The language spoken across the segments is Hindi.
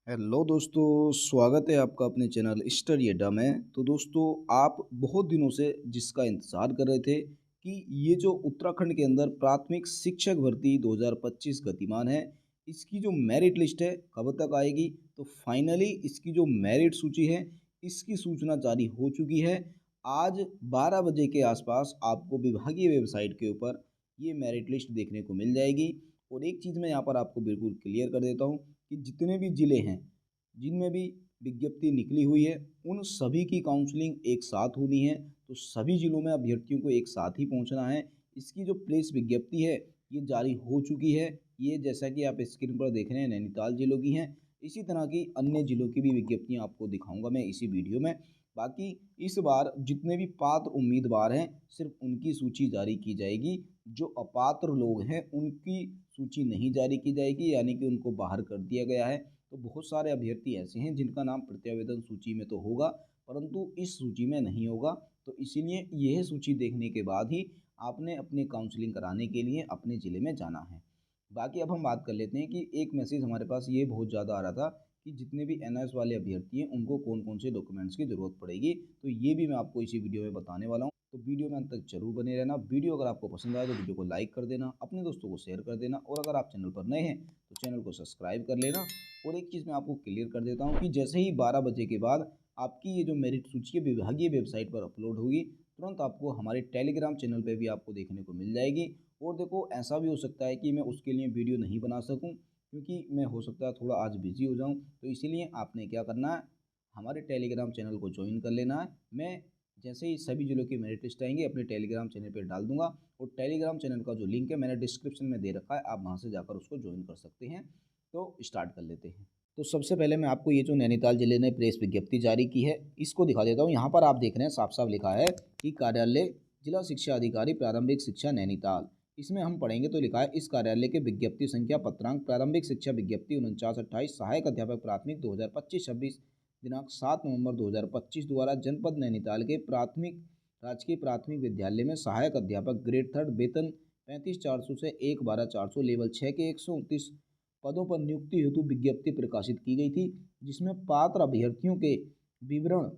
हेलो दोस्तों, स्वागत है आपका अपने चैनल स्टडी अड्डा में। तो दोस्तों, आप बहुत दिनों से जिसका इंतज़ार कर रहे थे कि ये जो उत्तराखंड के अंदर प्राथमिक शिक्षक भर्ती 2025 गतिमान है, इसकी जो मेरिट लिस्ट है कब तक आएगी। तो फाइनली इसकी जो मेरिट सूची है, इसकी सूचना जारी हो चुकी है। आज 12 बजे के आसपास आपको विभागीय वेबसाइट के ऊपर ये मेरिट लिस्ट देखने को मिल जाएगी। और एक चीज़ मैं यहाँ पर आपको बिल्कुल क्लियर कर देता हूँ कि जितने भी ज़िले हैं जिनमें भी विज्ञप्ति निकली हुई है, उन सभी की काउंसलिंग एक साथ होनी है। तो सभी ज़िलों में अभ्यर्थियों को एक साथ ही पहुंचना है। इसकी जो प्रेस विज्ञप्ति है, ये जारी हो चुकी है। ये जैसा कि आप स्क्रीन पर देख रहे हैं, नैनीताल ज़िलों की हैं। इसी तरह की अन्य ज़िलों की भी विज्ञप्तियां आपको दिखाऊंगा मैं इसी वीडियो में। बाकी इस बार जितने भी पात्र उम्मीदवार हैं, सिर्फ उनकी सूची जारी की जाएगी। जो अपात्र लोग हैं, उनकी सूची नहीं जारी की जाएगी, यानी कि उनको बाहर कर दिया गया है। तो बहुत सारे अभ्यर्थी ऐसे हैं जिनका नाम प्रत्यावेदन सूची में तो होगा, परंतु इस सूची में नहीं होगा। तो इसीलिए यह सूची देखने के बाद ही आपने अपनी काउंसलिंग कराने के लिए अपने ज़िले में जाना है। बाकी अब हम बात कर लेते हैं कि एक मैसेज हमारे पास ये बहुत ज़्यादा आ रहा था कि जितने भी एनआरएस वाले अभ्यर्थी हैं, उनको कौन कौन से डॉक्यूमेंट्स की ज़रूरत पड़ेगी। तो ये भी मैं आपको इसी वीडियो में बताने वाला हूँ। तो वीडियो में अंत तक जरूर बने रहना। वीडियो अगर आपको पसंद आए तो वीडियो को लाइक कर देना, अपने दोस्तों को शेयर कर देना, और अगर आप चैनल पर नए हैं तो चैनल को सब्सक्राइब कर लेना। और एक चीज़ मैं आपको क्लियर कर देता हूँ कि जैसे ही 12 बजे के बाद आपकी ये जो मेरिट सूची है विभागीय वेबसाइट पर अपलोड होगी, तुरंत आपको हमारे टेलीग्राम चैनल पे भी आपको देखने को मिल जाएगी। और देखो, ऐसा भी हो सकता है कि मैं उसके लिए वीडियो नहीं बना सकूं, क्योंकि मैं हो सकता है थोड़ा आज बिजी हो जाऊं। तो इसीलिए आपने क्या करना है, हमारे टेलीग्राम चैनल को ज्वाइन कर लेना है। मैं जैसे ही सभी जिलों की मेरिट लिस्ट आएंगे अपने टेलीग्राम चैनल पर डाल दूंगा। और टेलीग्राम चैनल का जो लिंक है मैंने डिस्क्रिप्शन में दे रखा है, आप वहाँ से जाकर उसको ज्वाइन कर सकते हैं। तो स्टार्ट कर लेते हैं। तो सबसे पहले मैं आपको ये जो नैनीताल जिले ने प्रेस विज्ञप्ति जारी की है, इसको दिखा देता हूँ। यहाँ पर आप देख रहे हैं साफ साफ लिखा है कि कार्यालय जिला शिक्षा अधिकारी प्रारंभिक शिक्षा नैनीताल। इसमें हम पढ़ेंगे तो लिखा है, इस कार्यालय के विज्ञप्ति संख्या पत्रांक प्रारंभिक शिक्षा विज्ञप्ति 4928 सहायक अध्यापक प्राथमिक 2025-26 दिनांक 7 नवंबर 2025 द्वारा जनपद नैनीताल के प्राथमिक राजकीय प्राथमिक विद्यालय में सहायक अध्यापक ग्रेड थर्ड वेतन 35,400 से 1,12,400 लेवल 6 के 129 पदों पर नियुक्ति हेतु विज्ञप्ति प्रकाशित की गई थी, जिसमें पात्र अभ्यर्थियों के विवरण,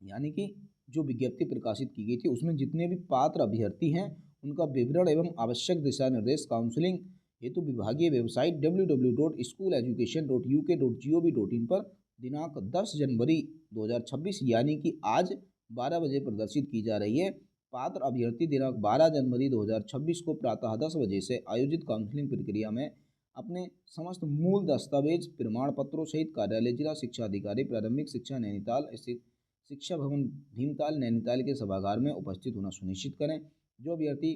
यानी कि जो विज्ञप्ति प्रकाशित की गई थी उसमें जितने भी पात्र अभ्यर्थी हैं उनका विवरण एवं आवश्यक दिशा निर्देश काउंसलिंग हेतु विभागीय वेबसाइट www.schooleducation.uk.gov.in पर दिनांक 10 जनवरी 2026 यानी कि आज 12 बजे प्रदर्शित की जा रही है। पात्र अभ्यर्थी दिनांक 12 जनवरी 2026 को प्रातः 10 बजे से आयोजित काउंसलिंग प्रक्रिया में अपने समस्त मूल दस्तावेज प्रमाण पत्रों सहित कार्यालय जिला शिक्षा अधिकारी प्रारंभिक शिक्षा नैनीताल स्थित शिक्षा भवन भीमताल नैनीताल के सभागार में उपस्थित होना सुनिश्चित करें। जो अभ्यर्थी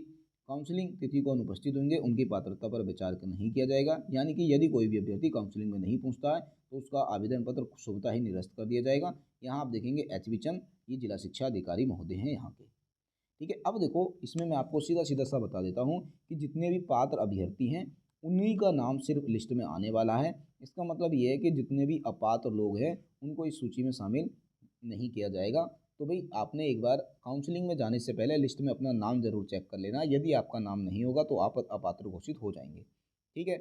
काउंसलिंग तिथि को अनुपस्थित होंगे उनकी पात्रता पर विचार नहीं किया जाएगा, यानी कि यदि कोई भी अभ्यर्थी काउंसलिंग में नहीं पहुंचता है तो उसका आवेदन पत्र स्वतः ही निरस्त कर दिया जाएगा। यहाँ आप देखेंगे एच.बी. चंद, ये जिला शिक्षा अधिकारी महोदय हैं यहाँ के। ठीक है, अब देखो इसमें मैं आपको सीधा सीधा सा बता देता हूँ कि जितने भी पात्र अभ्यर्थी हैं उन्हीं का नाम सिर्फ लिस्ट में आने वाला है। इसका मतलब ये है कि जितने भी अपात्र लोग हैं उनको इस सूची में शामिल नहीं किया जाएगा। तो भाई आपने एक बार काउंसलिंग में जाने से पहले लिस्ट में अपना नाम जरूर चेक कर लेना। यदि आपका नाम नहीं होगा तो आप अपात्र घोषित हो जाएंगे। ठीक है,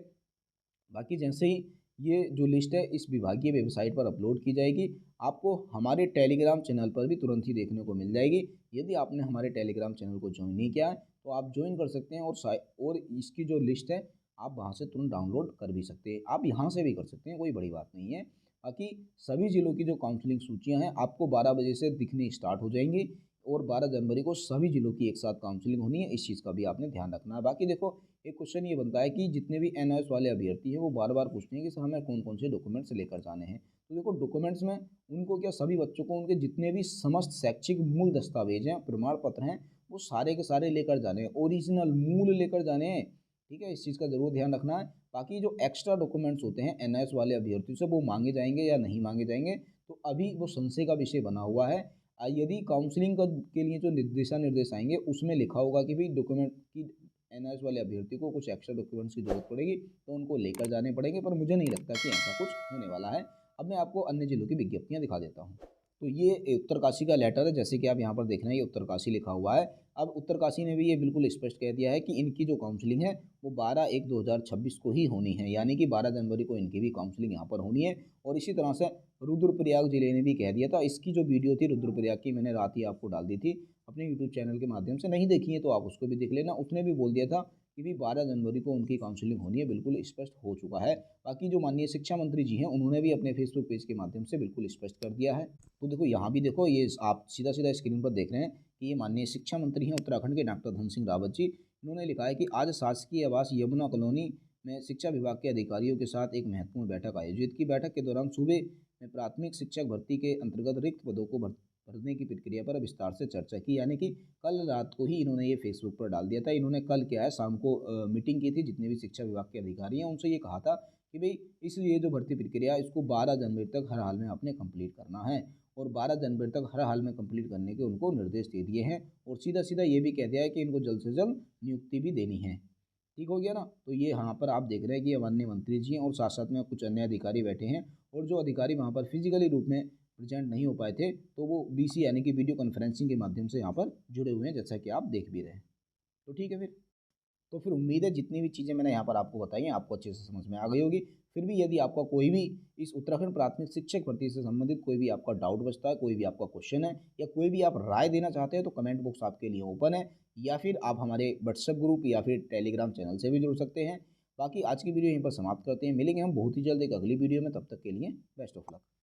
बाकी जैसे ही ये जो लिस्ट है इस विभागीय वेबसाइट पर अपलोड की जाएगी, आपको हमारे टेलीग्राम चैनल पर भी तुरंत ही देखने को मिल जाएगी। यदि आपने हमारे टेलीग्राम चैनल को ज्वाइन नहीं किया है तो आप ज्वाइन कर सकते हैं, और इसकी जो लिस्ट है आप वहाँ से तुरंत डाउनलोड कर भी सकते हैं। आप यहाँ से भी कर सकते हैं, कोई बड़ी बात नहीं है। बाकी सभी जिलों की जो काउंसलिंग सूचियाँ हैं आपको 12 बजे से दिखनी स्टार्ट हो जाएंगी, और 12 जनवरी को सभी जिलों की एक साथ काउंसलिंग होनी है। इस चीज़ का भी आपने ध्यान रखना है। बाकी देखो, एक क्वेश्चन ये बनता है कि जितने भी एनआरएस वाले अभ्यर्थी हैं वो बार बार पूछते हैं कि सर हमें कौन कौन से डॉक्यूमेंट्स लेकर जाने हैं। तो देखो, डॉक्यूमेंट्स में उनको क्या, सभी बच्चों को उनके जितने भी समस्त शैक्षिक मूल दस्तावेज हैं, प्रमाण पत्र हैं, वो सारे के सारे लेकर जाने हैं, ओरिजिनल मूल लेकर जाने हैं। ठीक है, इस चीज़ का जरूर ध्यान रखना है। बाकी जो एक्स्ट्रा डॉक्यूमेंट्स होते हैं एनआरएस वाले अभ्यर्थियों से, वो मांगे जाएंगे या नहीं मांगे जाएंगे तो अभी वो संशय का विषय बना हुआ है। यदि काउंसलिंग के लिए जो दिशा निर्देश आएंगे उसमें लिखा होगा कि भाई डॉक्यूमेंट की एनआरएस वाले अभ्यर्थी को कुछ एक्स्ट्रा डॉक्यूमेंट्स की जरूरत पड़ेगी तो उनको लेकर जाने पड़ेंगे, पर मुझे नहीं लगता कि ऐसा कुछ होने वाला है। अब मैं आपको अन्य जिलों की विज्ञप्तियां दिखा देता हूँ। तो ये उत्तरकाशी का लेटर है, जैसे कि आप यहाँ पर देख रहे हैं ये उत्तरकाशी लिखा हुआ है। अब उत्तरकाशी ने भी ये बिल्कुल स्पष्ट कह दिया है कि इनकी जो काउंसलिंग है वो 12/1/2026 को ही होनी है, यानी कि 12 जनवरी को इनकी भी काउंसलिंग यहाँ पर होनी है। और इसी तरह से रुद्रप्रयाग जिले ने भी कह दिया था। इसकी जो वीडियो थी रुद्रप्रयाग की, मैंने रात ही आपको डाल दी थी अपने यूट्यूब चैनल के माध्यम से, नहीं देखी है तो आप उसको भी देख लेना। उसने भी बोल दिया था कि भी 12 जनवरी को उनकी काउंसलिंग होनी है, बिल्कुल स्पष्ट हो चुका है। बाकी जो माननीय शिक्षा मंत्री जी हैं उन्होंने भी अपने फेसबुक पेज के माध्यम से बिल्कुल स्पष्ट कर दिया है। तो देखो यहाँ भी देखो, ये आप सीधा-सीधा स्क्रीन पर देख रहे हैं कि ये माननीय शिक्षा मंत्री हैं उत्तराखंड के डॉक्टर धन सिंह रावत जी। इन्होंने लिखा है कि आज शासकीय आवास यमुना कॉलोनी में शिक्षा विभाग के अधिकारियों के साथ एक महत्वपूर्ण बैठक आयोजित की। बैठक के दौरान सूबे में प्राथमिक शिक्षक भर्ती के अंतर्गत रिक्त पदों को भरने की प्रक्रिया पर विस्तार से चर्चा की, यानी कि कल रात को ही इन्होंने ये फेसबुक पर डाल दिया था। इन्होंने कल क्या है शाम को मीटिंग की थी, जितने भी शिक्षा विभाग के अधिकारी हैं उनसे ये कहा था कि भाई ये जो भर्ती प्रक्रिया है इसको 12 जनवरी तक हर हाल में आपने कंप्लीट करना है। और 12 जनवरी तक हर हाल में कंप्लीट करने के उनको निर्देश दे दिए हैं। और सीधा सीधा ये भी कह दिया है कि इनको जल्द से जल्द नियुक्ति भी देनी है। ठीक हो गया ना। तो ये यहाँ पर आप देख रहे हैं कि ये माननीय मंत्री जी हैं और साथ साथ में कुछ अन्य अधिकारी बैठे हैं। और जो अधिकारी वहाँ पर फिजिकली रूप में प्रेजेंट नहीं हो पाए थे तो वो बीसी यानी कि वीडियो कॉन्फ्रेंसिंग के माध्यम से यहाँ पर जुड़े हुए हैं, जैसा कि आप देख भी रहे हैं। तो ठीक है फिर। तो फिर उम्मीद है जितनी भी चीज़ें मैंने यहाँ पर आपको बताई हैं आपको अच्छे से समझ में आ गई होगी। फिर भी यदि आपका कोई भी इस उत्तराखंड प्राथमिक शिक्षक भर्ती से संबंधित कोई भी आपका डाउट बचता है, कोई भी आपका क्वेश्चन है या कोई भी आप राय देना चाहते हैं तो कमेंट बॉक्स आपके लिए ओपन है। या फिर आप हमारे व्हाट्सएप ग्रुप या फिर टेलीग्राम चैनल से भी जुड़ सकते हैं। बाकी आज की वीडियो यहीं पर समाप्त करते हैं। मिलेंगे हम बहुत ही जल्द एक अगली वीडियो में, तब तक के लिए बेस्ट ऑफ लक।